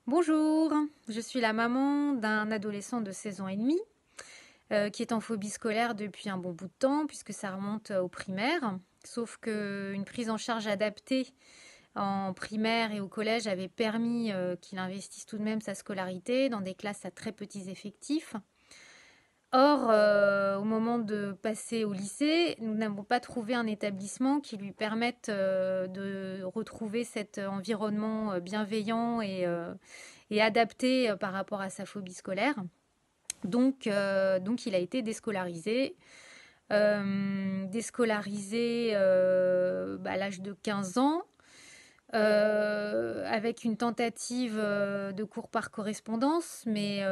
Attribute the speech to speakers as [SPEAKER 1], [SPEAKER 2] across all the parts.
[SPEAKER 1] Bonjour, je suis la maman d'un adolescent de 16 ans et demi qui est en phobie scolaire depuis un bon bout de temps puisque ça remonte au primaire. Sauf qu'une prise en charge adaptée en primaire et au collège avait permis qu'il investisse tout de même sa scolarité dans des classes à très petits effectifs. Or, au moment de passer au lycée, nous n'avons pas trouvé un établissement qui lui permette de retrouver cet environnement bienveillant et adapté par rapport à sa phobie scolaire. Donc il a été déscolarisé. À l'âge de 15 ans, avec une tentative de cours par correspondance, mais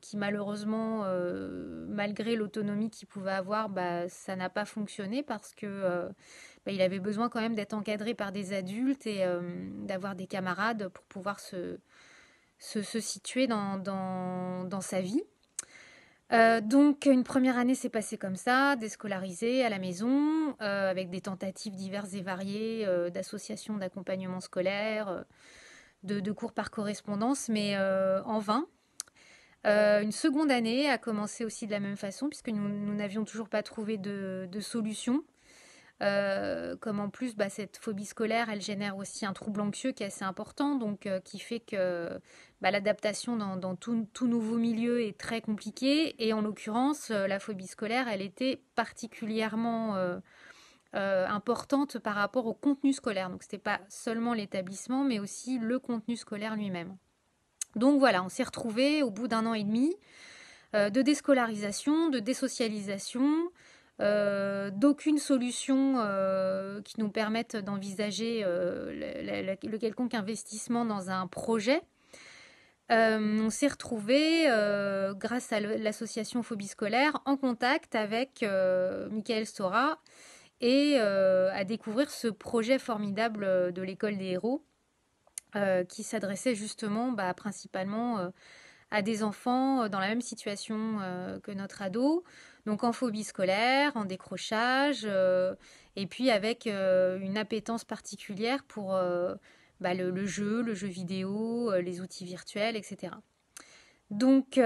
[SPEAKER 1] qui malheureusement, malgré l'autonomie qu'il pouvait avoir, ça n'a pas fonctionné parce que il avait besoin quand même d'être encadré par des adultes et d'avoir des camarades pour pouvoir se situer dans sa vie. Donc une première année s'est passée comme ça, déscolarisée à la maison, avec des tentatives diverses et variées d'associations d'accompagnement scolaire, de cours par correspondance, mais en vain. Une seconde année a commencé aussi de la même façon, puisque nous n'avions toujours pas trouvé de solution. Comme en plus, cette phobie scolaire, elle génère aussi un trouble anxieux qui est assez important, donc qui fait que l'adaptation dans tout nouveau milieu est très compliquée. Et en l'occurrence, la phobie scolaire, elle était particulièrement importante par rapport au contenu scolaire. Donc, c'était pas seulement l'établissement, mais aussi le contenu scolaire lui-même. Donc voilà, on s'est retrouvés au bout d'un an et demi de déscolarisation, de désocialisation, d'aucune solution qui nous permette d'envisager le quelconque investissement dans un projet. On s'est retrouvé, grâce à l'association Phobie Scolaire, en contact avec Michael Stora et à découvrir ce projet formidable de l'école des héros qui s'adressait justement principalement à des enfants dans la même situation que notre ado, donc en phobie scolaire, en décrochage, et puis avec une appétence particulière pour le jeu vidéo, les outils virtuels, etc. Donc,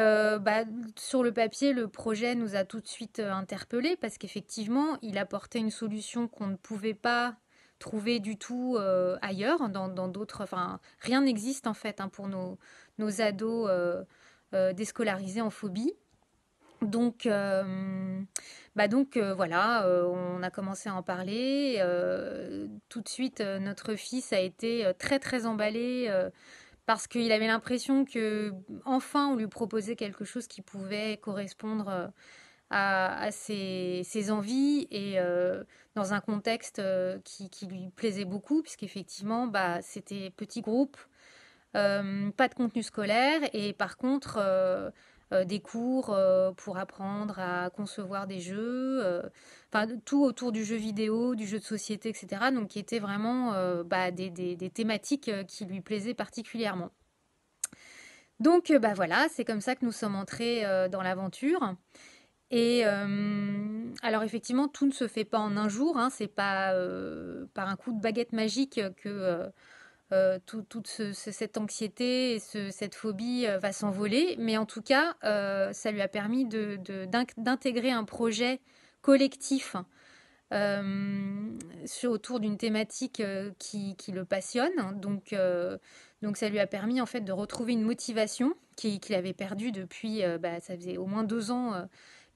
[SPEAKER 1] sur le papier, le projet nous a tout de suite interpellés parce qu'effectivement, il apportait une solution qu'on ne pouvait pas trouver du tout ailleurs, dans d'autres. Enfin, rien n'existe en fait pour nos ados déscolarisés en phobie. Donc voilà, on a commencé à en parler. Tout de suite, notre fils a été très très emballé parce qu'il avait l'impression que enfin on lui proposait quelque chose qui pouvait correspondre à ses envies et dans un contexte qui lui plaisait beaucoup, puisqu'effectivement, c'était petit groupe, pas de contenu scolaire et par contre des cours pour apprendre à concevoir des jeux, tout autour du jeu vidéo, du jeu de société, etc. Donc qui étaient vraiment des thématiques qui lui plaisaient particulièrement. Donc voilà, c'est comme ça que nous sommes entrés dans l'aventure. Et alors effectivement, tout ne se fait pas en un jour, hein, c'est pas par un coup de baguette magique que toute cette anxiété et cette phobie va s'envoler, mais en tout cas, ça lui a permis d'intégrer un projet collectif autour d'une thématique qui le passionne. Donc ça lui a permis en fait de retrouver une motivation qu'il avait perdue depuis, ça faisait au moins 2 ans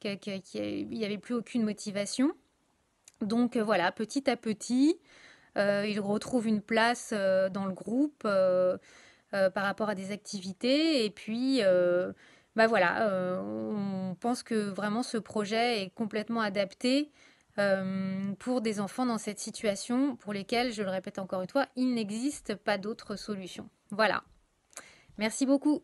[SPEAKER 1] qu'il n'y avait plus aucune motivation. Donc voilà, petit à petit, il retrouve une place dans le groupe par rapport à des activités. Et puis, voilà, on pense que vraiment ce projet est complètement adapté pour des enfants dans cette situation pour lesquels, je le répète encore une fois, il n'existe pas d'autre solution. Voilà. Merci beaucoup.